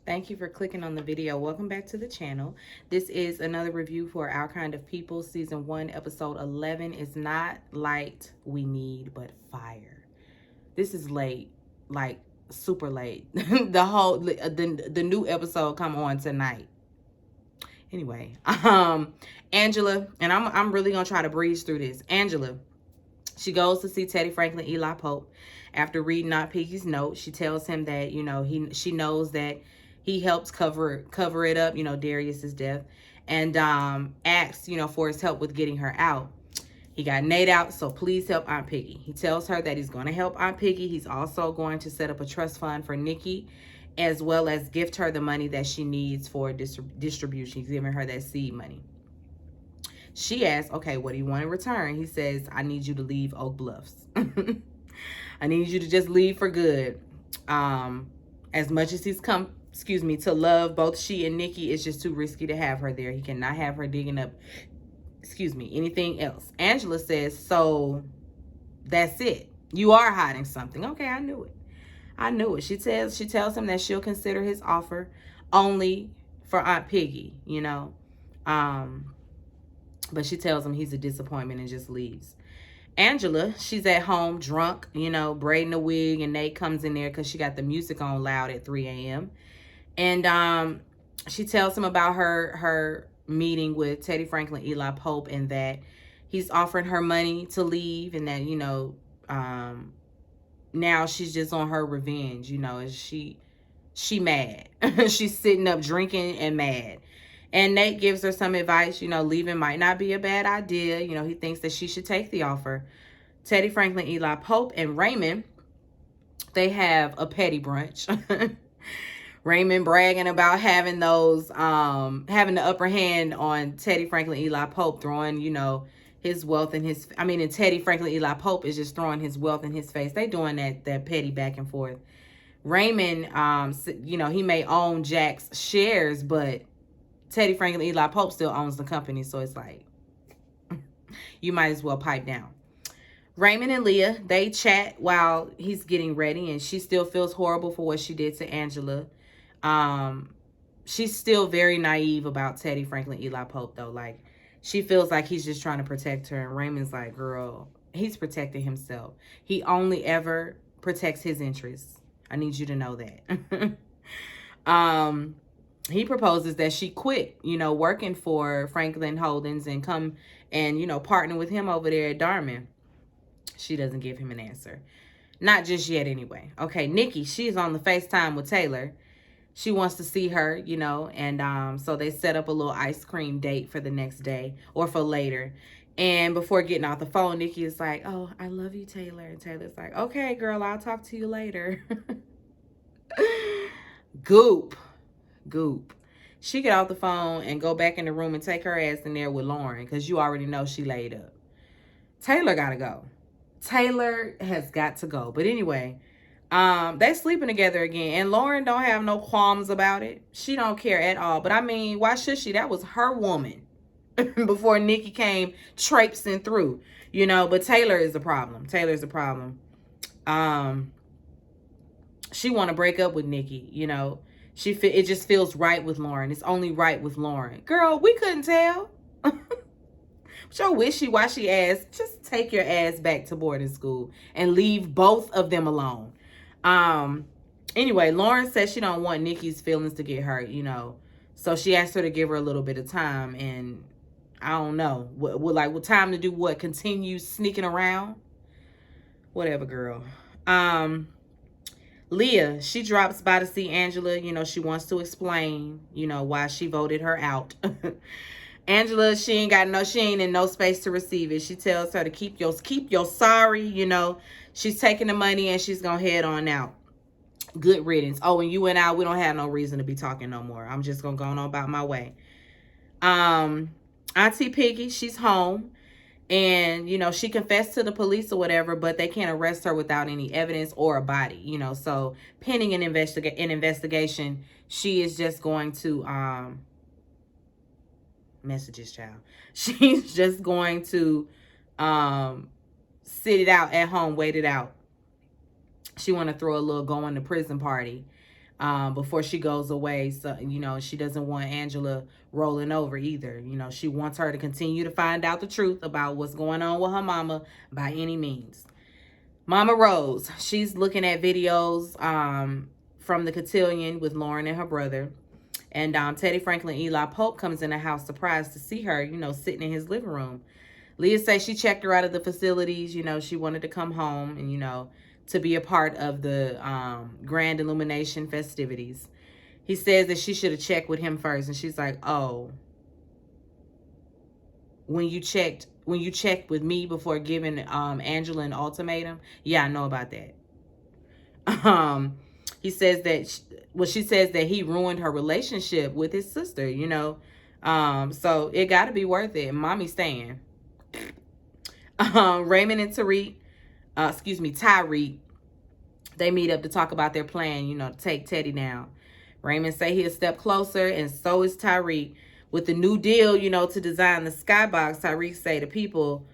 Thank you for clicking on the video. Welcome back to the channel. This is another review for Our Kind of People. Season 1, Episode 11 is not light we need, but fire. This is late, like super late. The new episode come on tonight. Anyway, Angela, and I'm really gonna try to breeze through this. Angela, she goes to see Teddy Franklin, Eli Pope. After reading Aunt Piggy's note, she tells him that, she knows that he helps cover it up, Darius's death, and asks, for his help with getting her out. He got Nate out, so please help Aunt Piggy. He tells her that he's going to help Aunt Piggy. He's also going to set up a trust fund for Nikki, as well as gift her the money that she needs for distribution. He's giving her that seed money. She asks, okay, what do you want in return? He says, I need you to leave Oak Bluffs. I need you to just leave for good. As much as he's come, to love both she and Nikki, it's just too risky to have her there. He cannot have her digging up, anything else. Angela says, so that's it. You are hiding something. Okay, I knew it. She tells him that she'll consider his offer only for Aunt Piggy, but she tells him he's a disappointment and just leaves. Angela, she's at home drunk, braiding a wig, and Nate comes in there because she got the music on loud at 3 a.m. And she tells him about her meeting with Teddy Franklin, Eli Pope, and that he's offering her money to leave, and that, now she's just on her revenge, she mad. She's sitting up drinking and mad. And Nate gives her some advice, leaving might not be a bad idea. He thinks that she should take the offer. Teddy Franklin, Eli Pope, and Raymond, they have a petty brunch. Raymond bragging about having those, having the upper hand on Teddy Franklin, Eli Pope, throwing, his wealth in his, and Teddy Franklin, Eli Pope is just throwing his wealth in his face. They doing that petty back and forth. Raymond, he may own Jack's shares, but Teddy Franklin, Eli Pope still owns the company, so it's like, you might as well pipe down. Raymond and Leah, they chat while he's getting ready, and she still feels horrible for what she did to Angela. She's still very naive about Teddy Franklin, Eli Pope, though. Like, she feels like he's just trying to protect her, and Raymond's like, girl, he's protecting himself. He only ever protects his interests. I need you to know that. He proposes that she quit, working for Franklin Holdings and come and, partner with him over there at Darman. She doesn't give him an answer. Not just yet anyway. Okay, Nikki, she's on the FaceTime with Taylor. She wants to see her, and so they set up a little ice cream date for the next day or for later. And before getting off the phone, Nikki is like, oh, I love you, Taylor. And Taylor's like, okay, girl, I'll talk to you later. Goop. She get off the phone and go back in the room and take her ass in there with Lauren, because you already know she laid up. Taylor gotta go. Taylor has got to go. But anyway, they sleeping together again, and Lauren don't have no qualms about it. She don't care at all. But why should she? That was her woman before Nikki came traipsing through, but Taylor is the problem. Taylor's the problem. She want to break up with Nikki, it just feels right with Lauren. It's only right with Lauren. Girl, we couldn't tell. With your wishy-washy ass, just take your ass back to boarding school and leave both of them alone. Anyway, Lauren says she don't want Nikki's feelings to get hurt, So she asked her to give her a little bit of time, and I don't know. What time to do what? Continue sneaking around? Whatever, girl. Leah, she drops by to see Angela. She wants to explain, why she voted her out. Angela, she ain't in no space to receive it. She tells her to keep your sorry, She's taking the money and she's gonna head on out. Good riddance. Oh, when you went out, we don't have no reason to be talking no more. I'm just gonna go on about my way. Auntie Piggy, she's home. And, she confessed to the police or whatever, but they can't arrest her without any evidence or a body, So pending an investigation, she is just going to, messages, child. She's just going to sit it out at home, wait it out. She want to throw a little going to prison party. before she goes away. So, you know, she doesn't want Angela rolling over either. You know, she wants her to continue to find out the truth about what's going on with her mama by any means. Mama Rose, she's looking at videos from the cotillion with Lauren and her brother. And Teddy Franklin Eli Pope comes in the house surprised to see her, you know, sitting in his living room. Leah says she checked her out of the facilities. You know, she wanted to come home and, you know, to be a part of the grand illumination festivities. He says that she should have checked with him first. And she's like, oh, when you checked with me before giving Angela an ultimatum? Yeah, I know about that. He says that, she says that he ruined her relationship with his sister, you know. So it got to be worth it. Mommy staying. Raymond and Tyreek, they meet up to talk about their plan, you know, to take Teddy down. Raymond say he'll step closer, and so is Tyreek. With the new deal, you know, to design the skybox, Tyreek say the people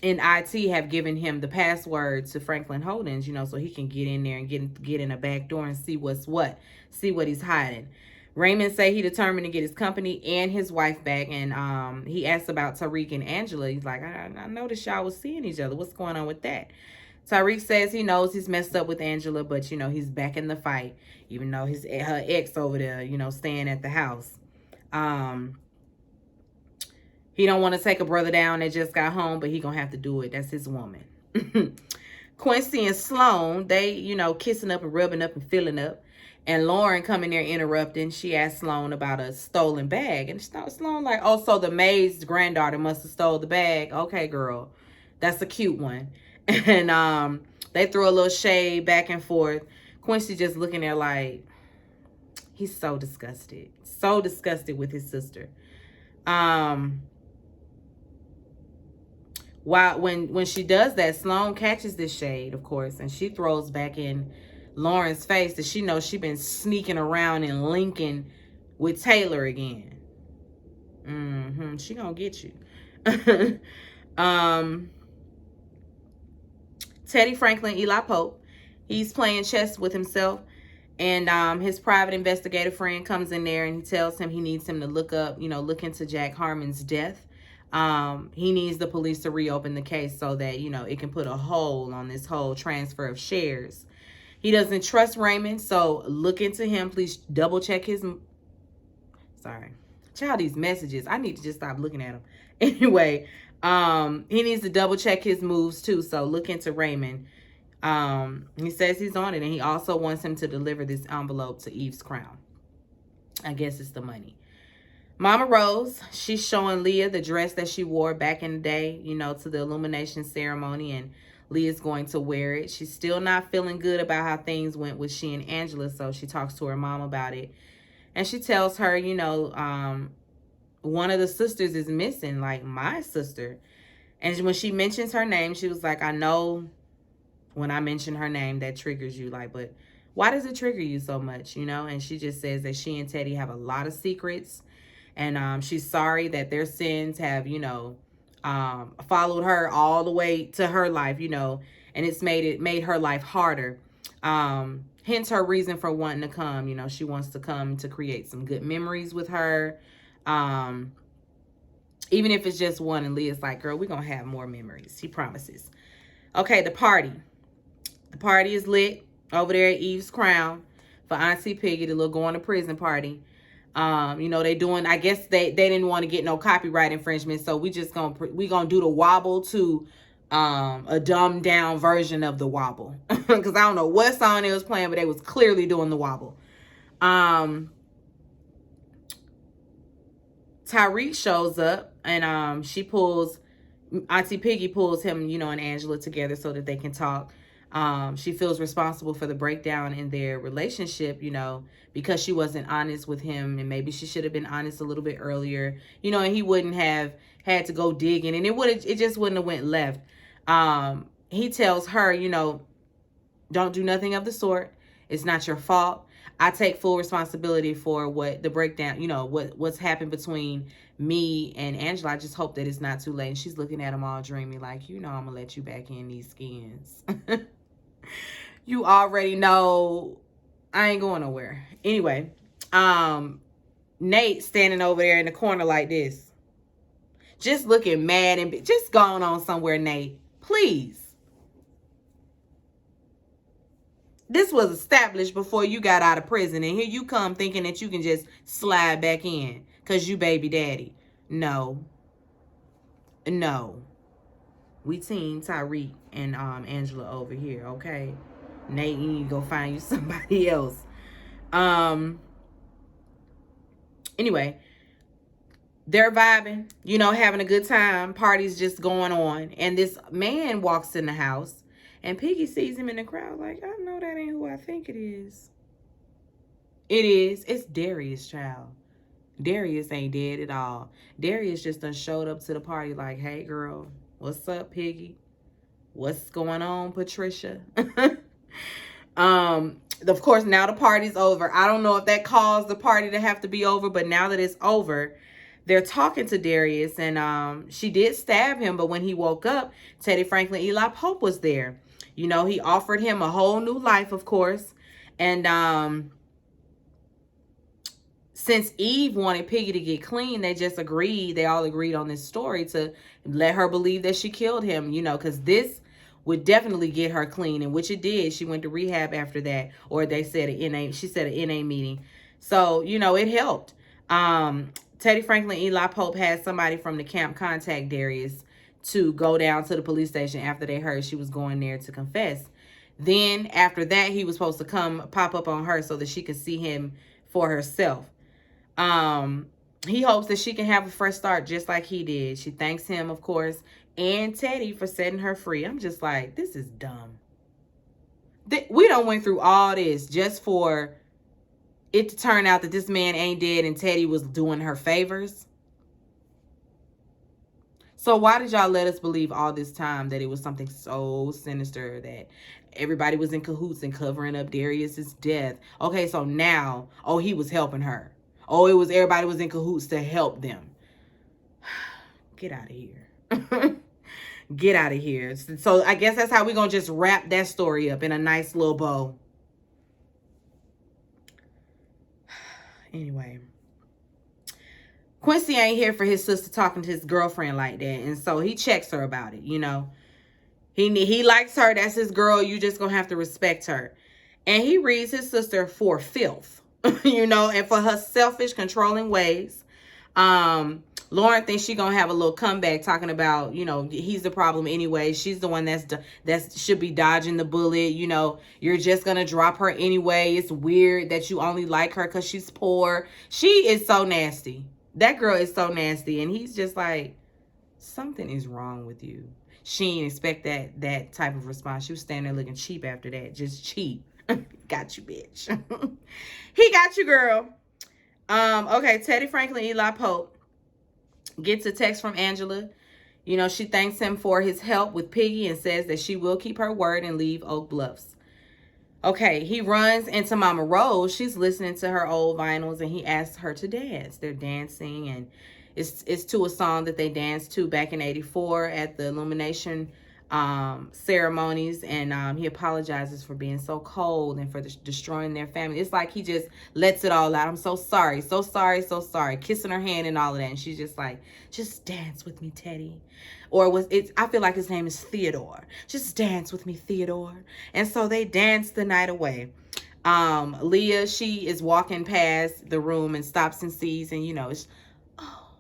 in IT have given him the password to Franklin Holdings, you know, so he can get in there and get in a back door and see what's what, see what he's hiding. Raymond say he determined to get his company and his wife back, and he asked about Tyreek and Angela. He's like, I noticed y'all was seeing each other. What's going on with that? Tyreek says he knows he's messed up with Angela, but, you know, he's back in the fight, even though her ex over there, you know, staying at the house. He don't want to take a brother down that just got home, but he gonna have to do it. That's his woman. Quincy and Sloan, they, you know, kissing up and rubbing up and filling up. And Lauren coming there interrupting. She asked Sloan about a stolen bag. And Sloan like, oh, so the maid's granddaughter must have stole the bag. Okay, girl. That's a cute one. And they throw a little shade back and forth. Quincy just looking there like, he's so disgusted. So disgusted with his sister. When she does that, Sloan catches this shade, of course, and she throws back in Lauren's face that she knows she been sneaking around in Lincoln with Taylor again. She gonna get you. Teddy Franklin Eli Pope, he's playing chess with himself, and his private investigator friend comes in there and he tells him he needs him to look into Jack Harmon's death. He needs the police to reopen the case so that, you know, it can put a hold on this whole transfer of shares. He doesn't trust Raymond, so look into him. Please double check his... Sorry. Child, these messages. I need to just stop looking at them. Anyway, he needs to double check his moves too, so look into Raymond. He says he's on it, and he also wants him to deliver this envelope to Eve's Crown. I guess it's the money. Mama Rose, she's showing Leah the dress that she wore back in the day, you know, to the illumination ceremony, and Leah's going to wear it. She's still not feeling good about how things went with she and Angela, so she talks to her mom about it. And she tells her, you know, one of the sisters is missing, like my sister. And when she mentions her name, she was like, I know when I mention her name, that triggers you. Like, but why does it trigger you so much, you know? And she just says that she and Teddy have a lot of secrets. And she's sorry that their sins have, you know, followed her all the way to her life, you know, and it's made her life harder. Hence her reason for wanting to come. You know, she wants to come to create some good memories with her. Even if it's just one. And Leah's like, girl, we're going to have more memories. She promises. Okay, the party. The party is lit over there at Eve's Crown for Auntie Piggy, the little going to prison party. You know, they doing, I guess they didn't want to get no copyright infringement, so we gonna do the wobble to a dumbed down version of the wobble. Because I don't know what song they was playing, but they was clearly doing the wobble. Tyreek shows up, and Auntie Piggy pulls him, you know, and Angela together so that they can talk. She feels responsible for the breakdown in their relationship, you know, because she wasn't honest with him, and maybe she should have been honest a little bit earlier, you know, and he wouldn't have had to go digging, and it just wouldn't have went left. He tells her, you know, don't do nothing of the sort. It's not your fault. I take full responsibility for what the breakdown, you know, what's happened between me and Angela. I just hope that it's not too late. And she's looking at him all dreamy, like, you know, I'm gonna let you back in these skins. You already know I ain't going nowhere. Anyway, Nate standing over there in the corner like this. Just looking mad and just going on somewhere, Nate. Please. This was established before you got out of prison, and here you come thinking that you can just slide back in because you baby daddy. No. No. We team Tyreek and Angela over here, okay? Nate, you need to go find you somebody else. Anyway, they're vibing, you know, having a good time. Party's just going on. And this man walks in the house, and Piggy sees him in the crowd like, I know that ain't who I think it is. It is. It's Darius' child. Darius ain't dead at all. Darius just done showed up to the party like, hey, girl, what's up, Piggy? What's going on, Patricia? Of course, now the party's over. I don't know if that caused the party to have to be over, but now that it's over, they're talking to Darius, and she did stab him, but when he woke up, Teddy Franklin Eli Pope was there. You know, he offered him a whole new life, of course. And since Eve wanted Piggy to get clean, they all agreed on this story to let her believe that she killed him, you know, because this would definitely get her clean, and which it did. She went to rehab after that, or they said she said an NA meeting. So, you know, it helped. Teddy Franklin Eli Pope had somebody from the camp contact Darius to go down to the police station after they heard she was going there to confess. Then after that, he was supposed to come pop up on her so that she could see him for herself. He hopes that she can have a fresh start just like he did. She thanks him, of course, and Teddy for setting her free. I'm just like, this is dumb. We done went through all this just for it to turn out that this man ain't dead and Teddy was doing her favors. So why did y'all let us believe all this time that it was something so sinister, that everybody was in cahoots and covering up Darius's death? Okay, so now, oh, he was helping her. Oh, everybody was in cahoots to help them. Get out of here. Get out of here. So I guess that's how we're going to just wrap that story up in a nice little bow. Anyway. Quincy ain't here for his sister talking to his girlfriend like that. And so he checks her about it, you know. He likes her. That's his girl. You just going to have to respect her. And he reads his sister for filth, you know, and for her selfish, controlling ways. Lauren thinks she gonna have a little comeback talking about, you know, he's the problem anyway. She's the one that should be dodging the bullet. You know, you're just gonna drop her anyway. It's weird that you only like her because she's poor. She is so nasty. That girl is so nasty. And he's just like, something is wrong with you. She didn't expect that type of response. She was standing there looking cheap after that. Just cheap. Got you, bitch. He got you, girl. Okay, Teddy Franklin Eli Pope gets a text from Angela. You know, she thanks him for his help with Piggy and says that she will keep her word and leave Oak Bluffs. Okay, he runs into Mama Rose. She's listening to her old vinyls, and he asks her to dance. They're dancing, and it's to a song that they danced to back in '84 at the Illumination ceremonies, and he apologizes for being so cold and for destroying their family. It's like he just lets it all out. I'm so sorry, so sorry, so sorry. Kissing her hand and all of that, and she's just like, just dance with me, Teddy. Or I feel like his name is Theodore. Just dance with me, Theodore. And so they dance the night away. Leah, she is walking past the room and stops and sees, and you know, it's, oh,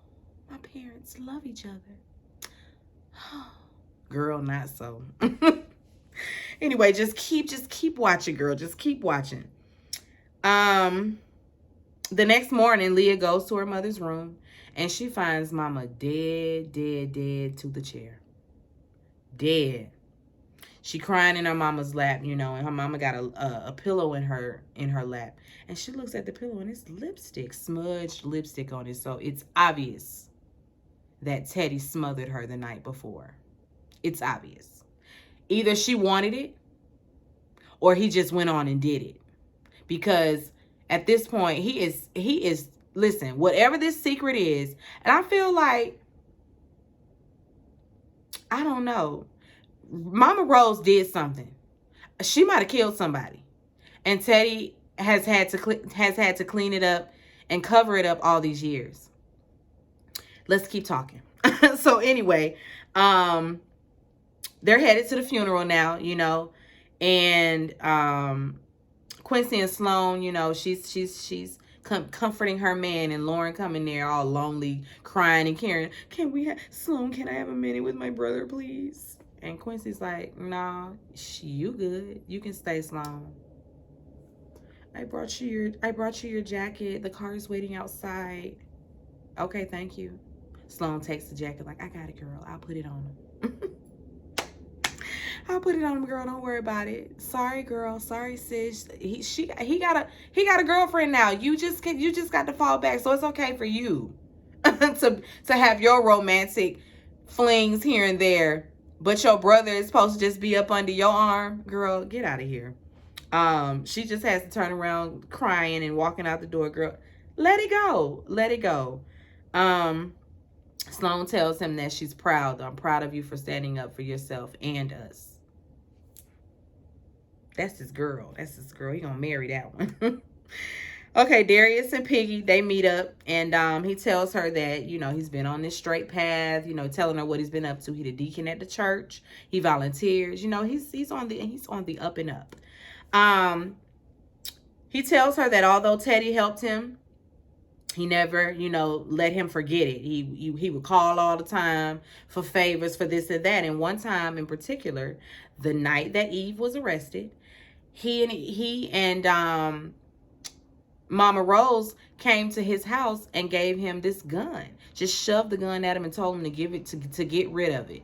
my parents love each other. Girl, not so. Anyway, just keep watching, girl. Just keep watching. The next morning, Leah goes to her mother's room, and she finds Mama dead to the chair. Dead. She crying in her mama's lap, you know, and her mama got a pillow in her lap. And she looks at the pillow, and it's lipstick, smudged lipstick on it. So it's obvious that Teddy smothered her the night before. It's obvious. Either she wanted it or he just went on and did it. Because at this point, he is, listen, whatever this secret is, and I feel like, I don't know, Mama Rose did something. She might have killed somebody. And Teddy has had to clean it up and cover it up all these years. Let's keep talking. So anyway, they're headed to the funeral now, and Quincy and Sloan, she's comforting her man, and Lauren coming there all lonely, crying and caring. Sloan, can I have a minute with my brother, please? And Quincy's like, nah, you good. You can stay, Sloan. I brought you your jacket. The car is waiting outside. Okay, thank you. Sloan takes the jacket like, I got it, girl. I'll put it on him. I'll put it on him, girl. Don't worry about it. Sorry, girl. Sorry, sis. He got a girlfriend now. You just got to fall back. So it's okay for you to have your romantic flings here and there. But your brother is supposed to just be up under your arm. Girl, get out of here. She just has to turn around crying and walking out the door. Girl, let it go. Let it go. Sloan tells him that she's proud. I'm proud of you for standing up for yourself and us. That's his girl. He gonna marry that one. Okay, Darius and Piggy, they meet up, and he tells her that, he's been on this straight path, telling her what he's been up to. He the deacon at the church. He volunteers. He's on the up and up. He tells her that although Teddy helped him, he never, let him forget it. He would call all the time for favors for this and that. And one time in particular, the night that Eve was arrested, he and Mama Rose came to his house and gave him this gun. Just shoved the gun at him and told him to give it to get rid of it.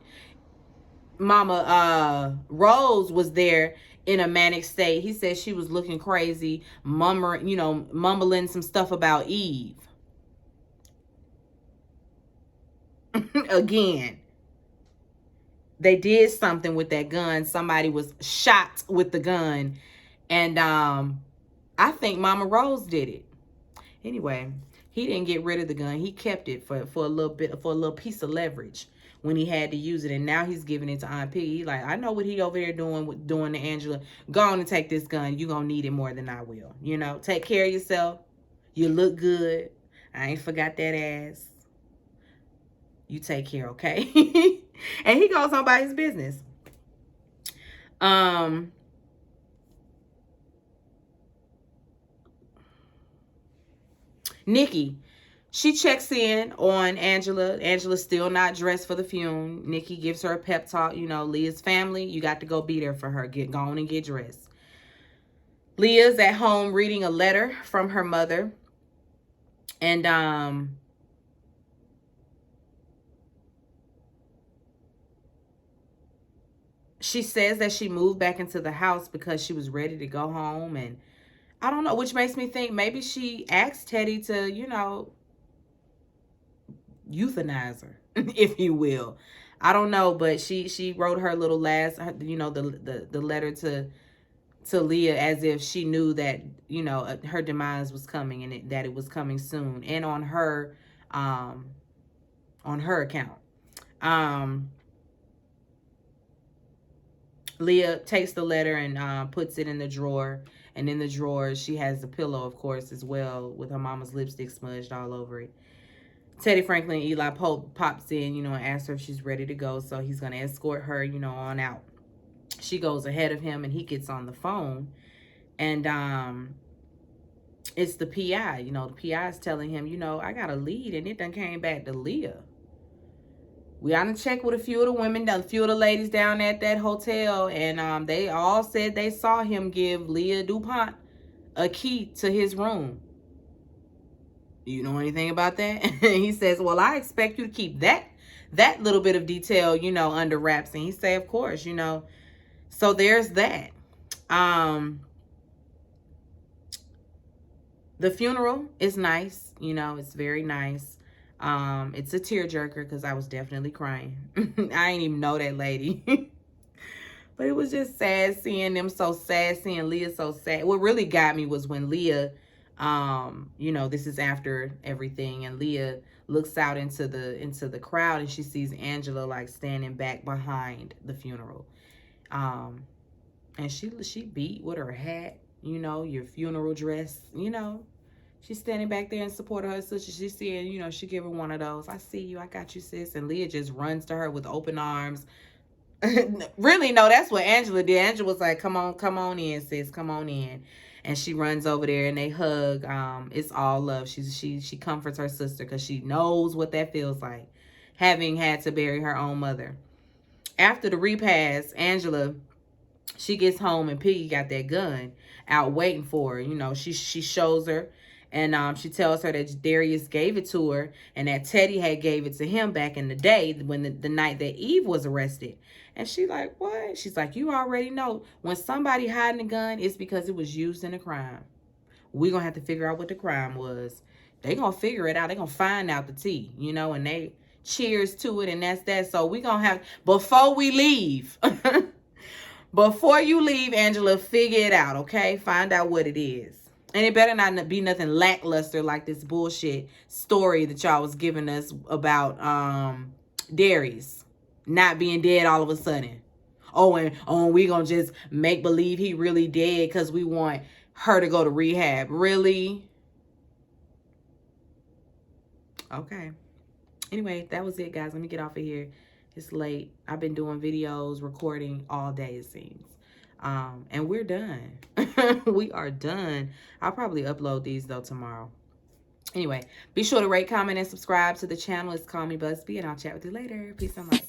Mama Rose was there in a manic state. He said she was looking crazy, mumbling some stuff about Eve. Again, they did something with that gun. Somebody was shot with the gun, and I think Mama Rose did it. Anyway, he didn't get rid of the gun. He kept it for a little piece of leverage when he had to use it, and now he's giving it to Aunt Piggy. He like, I know what he over there doing to Angela. Go on and take this gun. You gonna need it more than I will. Take care of yourself. You look good. I ain't forgot that ass. You take care, okay? And he goes on about his business. Nikki, she checks in on Angela. Angela's still not dressed for the funeral. Nikki gives her a pep talk. Leah's family, you got to go be there for her. Go on and get dressed. Leah's at home reading a letter from her mother. And she says that she moved back into the house because she was ready to go home. And I don't know, which makes me think maybe she asked Teddy to, euthanize her, if you will. I don't know, but she wrote her little last, the letter to Leah as if she knew that, her demise was coming and that it was coming soon, and on her account. Leah takes the letter and puts it in the drawer. And in the drawer, she has the pillow, of course, as well, with her mama's lipstick smudged all over it. Teddy Franklin and Eli Pope pops in, and asks her if she's ready to go. So he's going to escort her, on out. She goes ahead of him, and he gets on the phone. And it's the PI. The PI is telling him, I got a lead, and it done came back to Leah. We ought to check with a few of the women, a few of the ladies down at that hotel, and they all said they saw him give Leah DuPont a key to his room. You know anything about that? He says, well, I expect you to keep that little bit of detail, under wraps. And he say, of course, So there's that. The funeral is nice. It's very nice. It's a tearjerker because I was definitely crying. I ain't even know that lady. But it was just sad seeing them so sad, seeing Leah so sad. What really got me was when Leah, this is after everything, and Leah looks out into the crowd and she sees Angela like standing back behind the funeral. And she beat with her hat, you know, your funeral dress, you know. She's standing back there in support of her sister. She's seeing, you know, she give her one of those. I see you. I got you, sis. And Leah just runs to her with open arms. Really, no, that's what Angela did. Angela was like, come on in, sis. Come on in. And she runs over there and they hug. It's all love. She comforts her sister because she knows what that feels like, having had to bury her own mother. After the repast, Angela, she gets home and Piggy got that gun out waiting for her. You know, she shows her and she tells her that Darius gave it to her and that Teddy had gave it to him back in the day when the night that Eve was arrested. And she like, what? She's like, you already know when somebody hiding a gun, it's because it was used in a crime. We're going to have to figure out what the crime was. They going to figure it out. They going to find out the tea, you know, and they cheers to it. And that's that. So we going to have, before we leave, before you leave, Angela, figure it out, okay? Find out what it is. And it better not be nothing lackluster like this bullshit story that y'all was giving us about Darius not being dead all of a sudden. And we gonna just make believe he really dead because we want her to go to rehab. Really? Okay. Anyway, that was it, guys. Let me get off of here. It's late. I've been doing videos, recording all day, it seems. And we're done. We are done. I'll probably upload these, though, tomorrow. Anyway, be sure to rate, comment, and subscribe to the channel. It's Call Me Busby, and I'll chat with you later. Peace and light.